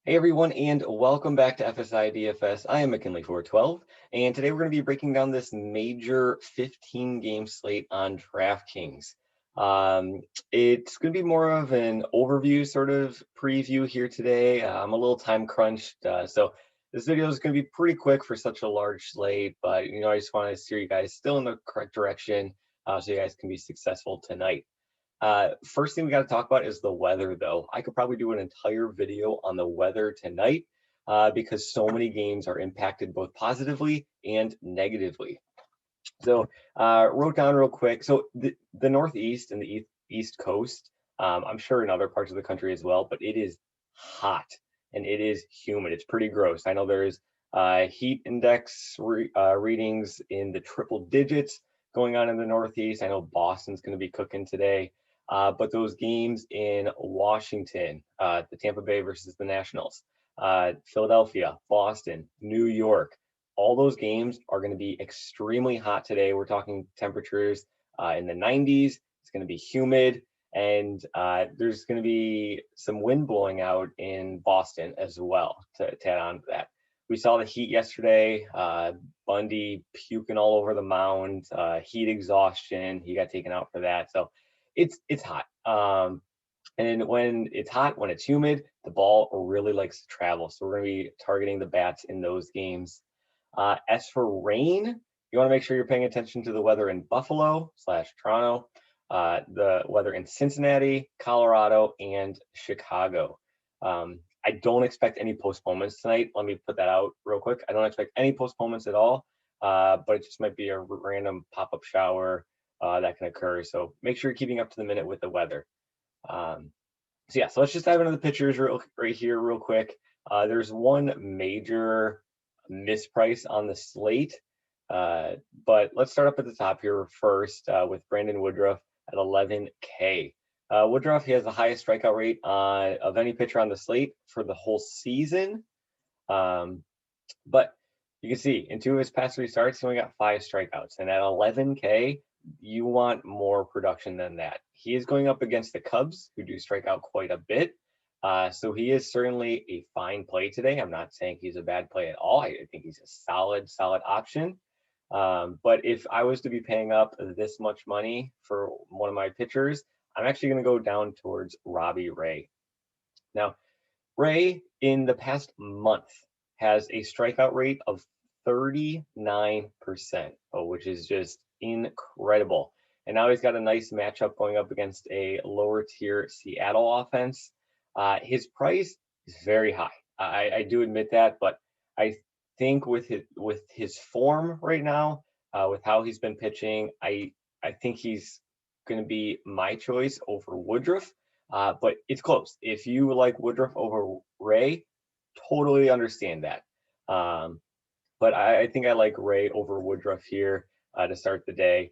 Hey everyone, and welcome back to FSI DFS. I am McKinley412, and today we're going to be breaking down this major 15-game slate on Draftkings. It's going to be more of an overview sort of preview here today. I'm a little time crunched, so this video is going to be pretty quick for such a large slate, but I just want to steer you guys still in the correct direction so you guys can be successful tonight. First thing we got to talk about is the weather, though. I could probably do an entire video on the weather tonight because so many games are impacted both positively and negatively. So wrote down real quick. So the Northeast and the East Coast, I'm sure in other parts of the country as well, but it is hot and it is humid. It's pretty gross. I know there's heat index readings in the triple digits going on in the Northeast. I know Boston's going to be cooking today. But those games in Washington, the Tampa Bay versus the Nationals, Philadelphia, Boston, New York, all those games are going to be extremely hot today. We're talking temperatures in the 90s. It's going to be humid, and there's going to be some wind blowing out in Boston as well to add on to that. We saw the heat yesterday. Bundy puking all over the mound, heat exhaustion. He got taken out for that. So it's hot. And when it's hot, when it's humid, the ball really likes to travel. So we're going to be targeting the bats in those games. As for rain, you want to make sure you're paying attention to the weather in Buffalo/Toronto, the weather in Cincinnati, Colorado, and Chicago. I don't expect any postponements tonight. Let me put that out real quick. I don't expect any postponements at all, but it just might be a random pop-up shower that can occur. So make sure you're keeping up to the minute with the weather. So let's just dive into the pitchers right here real quick. There's one major misprice on the slate, but let's start up at the top here first with Brandon Woodruff at 11K. Woodruff, he has the highest strikeout rate of any pitcher on the slate for the whole season. But you can see in 2 of his past 3 starts, he only got 5 strikeouts. And at 11K, you want more production than that. He is going up against the Cubs, who do strike out quite a bit. So he is certainly a fine play today. I'm not saying he's a bad play at all. I think he's a solid option. But if I was to be paying up this much money for one of my pitchers, I'm actually going to go down towards Robbie Ray. Now, Ray, in the past month, has a strikeout rate of 39%, which is just incredible. And now he's got a nice matchup going up against a lower tier Seattle offense. His price is very high. I do admit that, but I think with his form right now, with how he's been pitching, I think he's going to be my choice over Woodruff. But it's close. If you like Woodruff over Ray, totally understand that. But I think I like Ray over Woodruff here to start the day.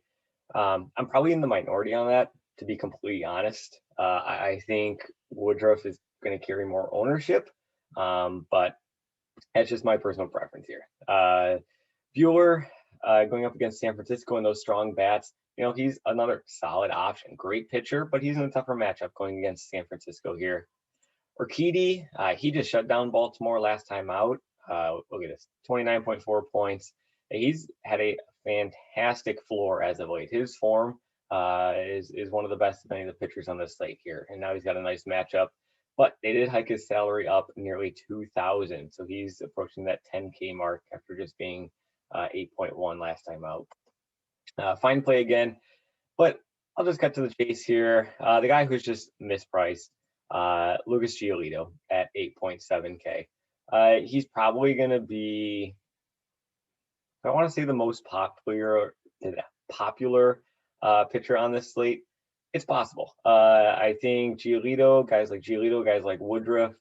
I'm probably in the minority on that, to be completely honest. I think Woodruff is going to carry more ownership, but that's just my personal preference here. Bueller going up against San Francisco in those strong bats. He's another solid option. Great pitcher, but he's in a tougher matchup going against San Francisco here. Urquidy, he just shut down Baltimore last time out. Look at this, 29.4 points. He's had a fantastic floor as of late. His form is one of the best of any of the pitchers on this slate here. And now he's got a nice matchup. But they did hike his salary up nearly 2,000. So he's approaching that 10K mark after just being 8.1 last time out. Fine play again. But I'll just cut to the chase here. The guy who's just mispriced, Lucas Giolito at 8.7K. He's probably going to be, I want to say, the most popular pitcher on this slate. It's possible. I think guys like Woodruff,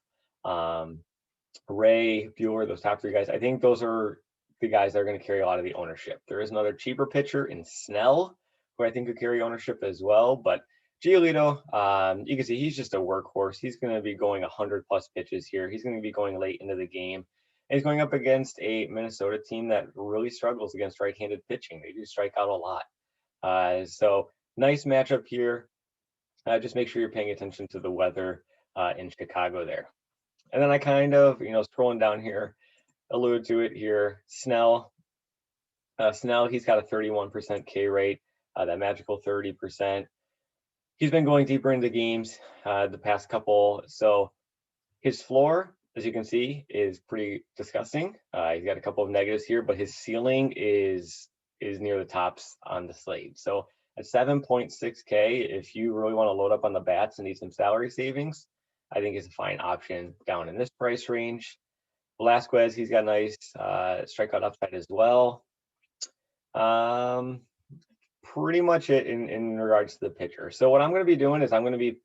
Ray, Bueller, those top 3 guys, I think those are the guys that are going to carry a lot of the ownership. There is another cheaper pitcher in Snell, who I think could carry ownership as well. But Giolito, you can see he's just a workhorse. He's going to be going 100+ pitches here. He's going to be going late into the game. And he's going up against a Minnesota team that really struggles against right-handed pitching. They do strike out a lot. So nice matchup here. Just make sure you're paying attention to the weather in Chicago there. And then I kind of, scrolling down here, alluded to it here. Snell, he's got a 31% K rate, that magical 30%. He's been going deeper into games the past couple. So his floor, as you can see, is pretty disgusting. He's got a couple of negatives here, but his ceiling is near the tops on the slate. So at 7.6K, if you really want to load up on the bats and need some salary savings, I think is a fine option down in this price range. Velasquez, he's got nice strikeout upside as well. Pretty much it in regards to the pitcher. So what I'm going to be doing is I'm going to be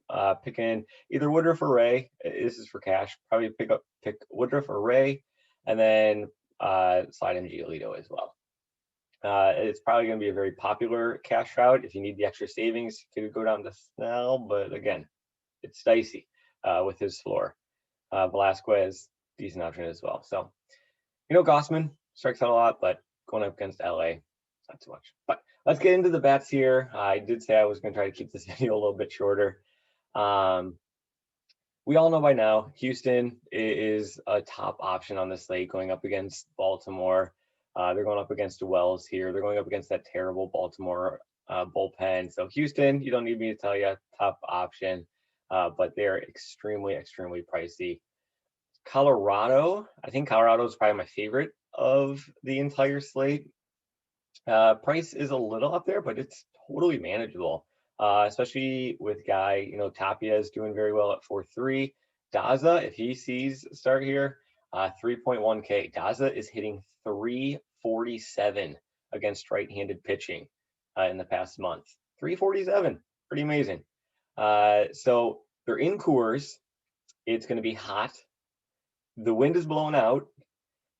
picking either Woodruff or Ray. This is for cash. Probably pick Woodruff or Ray, and then slide in Giolito as well. It's probably going to be a very popular cash route. If you need the extra savings, you could go down to Snell, but again, it's dicey with his floor. Velasquez, decent option as well. So, Gossman strikes out a lot, but going up against LA, not too much. But let's get into the bats here. I did say I was going to try to keep this video a little bit shorter. We all know by now, Houston is a top option on the slate going up against Baltimore. They're going up against Wells here. They're going up against that terrible Baltimore bullpen. So Houston, you don't need me to tell you, top option, but they're extremely, extremely pricey. Colorado, I think Colorado is probably my favorite of the entire slate. Price is a little up there, but it's totally manageable, especially with guy, Tapia is doing very well at 4.3. Daza, if he sees start here, 3.1K. Daza is hitting 347 against right-handed pitching in the past month. 347, pretty amazing. So they're in Coors. It's going to be hot. The wind is blowing out,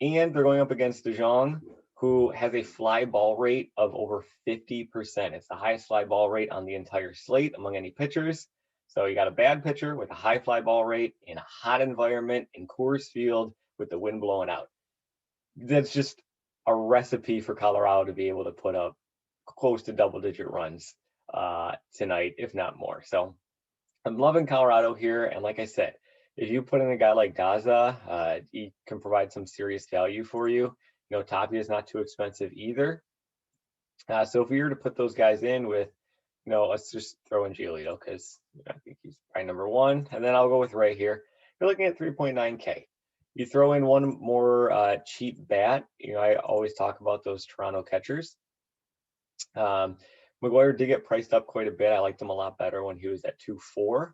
and they're going up against DeJong, who has a fly ball rate of over 50%. It's the highest fly ball rate on the entire slate among any pitchers. So you got a bad pitcher with a high fly ball rate in a hot environment in Coors Field with the wind blowing out. That's just a recipe for Colorado to be able to put up close to double-digit runs tonight, if not more. So I'm loving Colorado here. And like I said, if you put in a guy like Daza, he can provide some serious value for you. Tapia is not too expensive either. So if we were to put those guys in with, let's just throw in Giolito because I think he's probably number one. And then I'll go with Ray here. You're looking at 3.9K. You throw in one more cheap bat. I always talk about those Toronto catchers. McGuire did get priced up quite a bit. I liked him a lot better when he was at 2.4.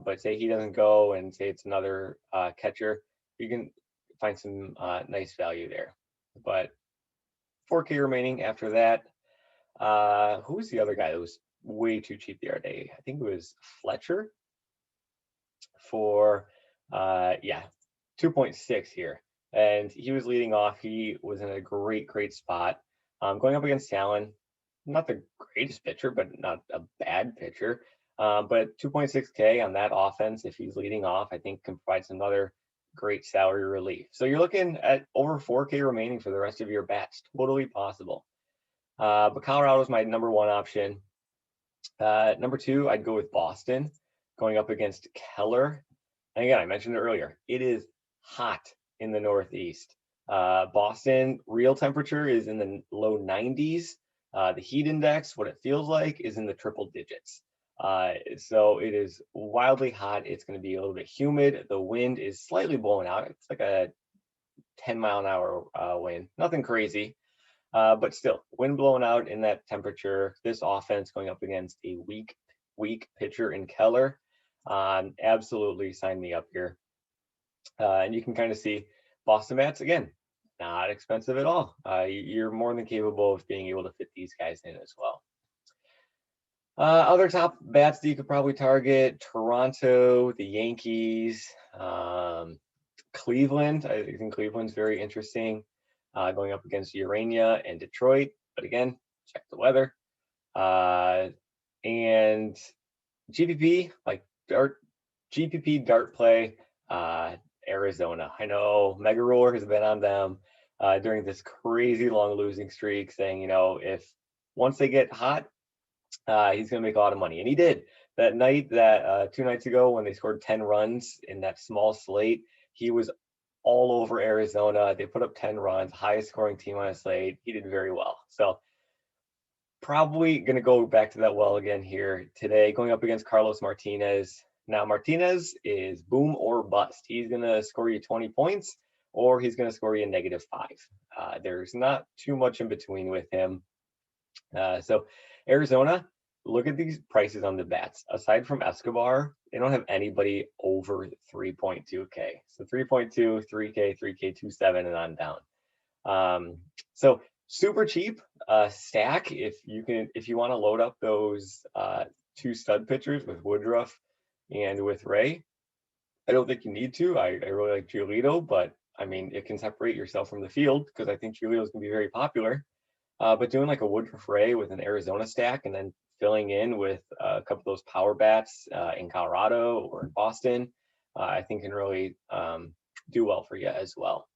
But say he doesn't go and say it's another catcher, you can find some nice value there. But 4K remaining after that. Who was the other guy that was way too cheap the other day? I think it was Fletcher for 2.6 here. And he was leading off. He was in a great spot. Going up against Talon, not the greatest pitcher, but not a bad pitcher. But 2.6K on that offense, if he's leading off, I think can provide some other great salary relief. So you're looking at over 4K remaining for the rest of your bats. Totally possible. But Colorado is my number one option. Number two, I'd go with Boston going up against Keller. And again, I mentioned it earlier. It is hot in the Northeast. Boston real temperature is in the low 90s. The heat index, what it feels like, is in the triple digits. So it is wildly hot. It's going to be a little bit humid. The wind is slightly blowing out. It's like a 10-mile-an-hour wind. Nothing crazy, but still, wind blowing out in that temperature. This offense going up against a weak pitcher in Keller. Absolutely sign me up here. And you can kind of see Boston bats, again, not expensive at all. You're more than capable of being able to fit these guys in as well. Other top bats that you could probably target: Toronto, the Yankees, Cleveland. I think Cleveland's very interesting, going up against Urania and Detroit. But again, check the weather. And GPP, like GPP dart play, Arizona. I know Mega Roller has been on them during this crazy long losing streak, saying, if once they get hot, he's going to make a lot of money. And he did. That night, that 2 nights ago, when they scored 10 runs in that small slate, he was all over Arizona. They put up 10 runs, highest scoring team on a slate. He did very well. So probably going to go back to that well again here today, going up against Carlos Martinez. Now, Martinez is boom or bust. He's going to score you 20 points or he's going to score you -5. There's not too much in between with him. So Arizona, look at these prices on the bats. Aside from Escobar, they don't have anybody over 3.2K. So 3.2, 3K, 3K, 2.7, and on down. So super cheap stack if you want to load up those 2 stud pitchers with Woodruff and with Ray. I don't think you need to. I really like Giolito, but I mean, it can separate yourself from the field because I think Giolito is going to be very popular. But doing like a Woodruff Ray with an Arizona stack and then filling in with a couple of those power bats in Colorado or in Boston, I think can really do well for you as well.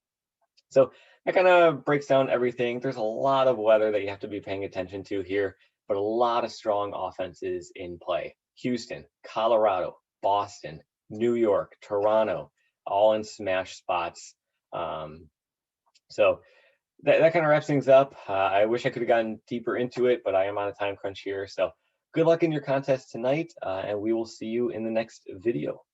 So that kind of breaks down everything. There's a lot of weather that you have to be paying attention to here, but a lot of strong offenses in play. Houston, Colorado, Boston, New York, Toronto, all in smash spots. So that kind of wraps things up. I wish I could have gotten deeper into it, but I am on a time crunch here. So good luck in your contest tonight, and we will see you in the next video.